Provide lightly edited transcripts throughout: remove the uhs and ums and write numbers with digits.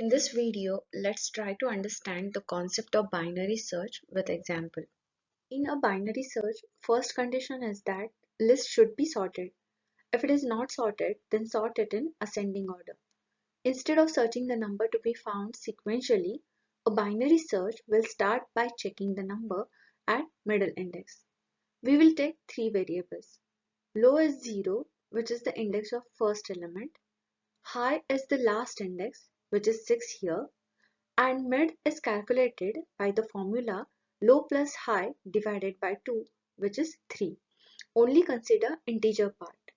In this video, let's try to understand the concept of binary search with example. In a binary search, first condition is that list should be sorted. If it is not sorted, then sort it in ascending order. Instead of searching the number to be found sequentially, a binary search will start by checking the number at middle index. We will take three variables. Low is 0, which is the index of first element. High is the last index, which is 6 here, and mid is calculated by the formula low plus high divided by 2, which is 3. Only consider integer part.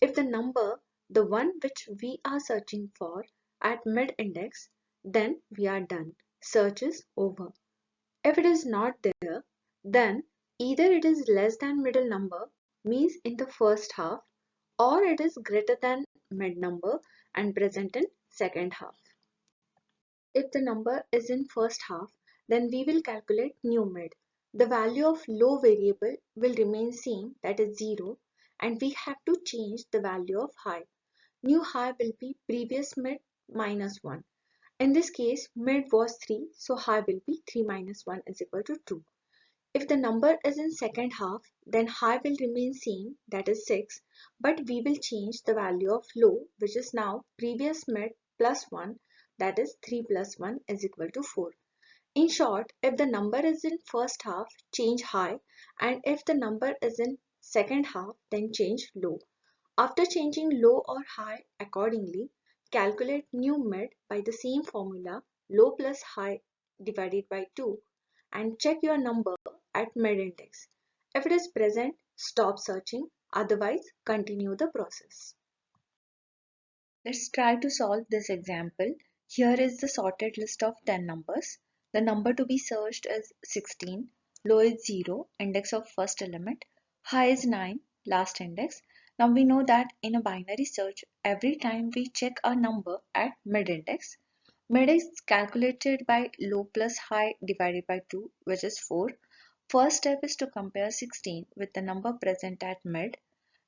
If the number, the one which we are searching for at mid index, then we are done. Search is over. If it is not there, then either it is less than middle number, means in the first half, or it is greater than mid number and present in second half. If the number is in first half, then we will calculate new mid. The value of low variable will remain same, that is 0, and we have to change the value of high. New high will be previous mid minus 1. In this case, mid was 3, so high will be 3 minus 1 is equal to 2. If the number is in second half, then high will remain same, that is 6, but we will change the value of low, which is now previous mid plus 1, that is 3 plus 1 is equal to 4. In short, if the number is in first half, change high, and if the number is in second half, then change low. After changing low or high accordingly, calculate new mid by the same formula, low plus high divided by 2, and check your number at mid index. If it is present, stop searching, otherwise continue the process. Let's try to solve this example. Here is the sorted list of 10 numbers. The number to be searched is 16, low is 0, index of first element, high is 9, last index. Now we know that in a binary search, every time we check a number at mid index is calculated by low plus high divided by 2, which is 4. First step is to compare 16 with the number present at mid.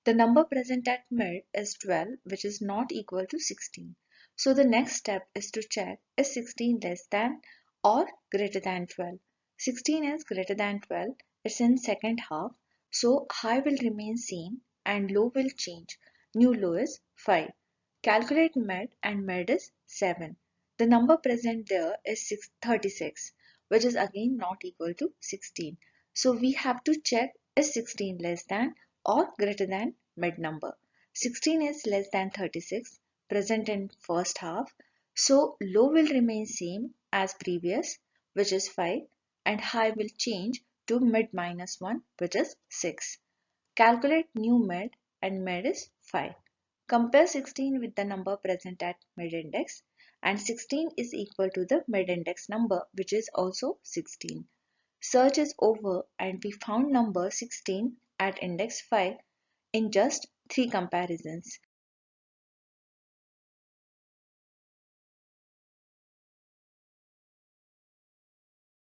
The number present at mid is 12, which is not equal to 16. So the next step is to check is 16 less than or greater than 12. 16 is greater than 12, it's in second half, so high will remain same and low will change. New low is 5. Calculate mid and mid is 7. The number present there is 36, which is again not equal to 16. So we have to check is 16 less than or greater than mid number. 16 is less than 36, present in first half, so low will remain same as previous, which is 5, and high will change to mid minus 1, which is 6. Calculate new mid and mid is 5. Compare 16 with the number present at mid index, and 16 is equal to the mid index number, which is also 16. Search is over and we found number 16 at index 5 in just 3 comparisons.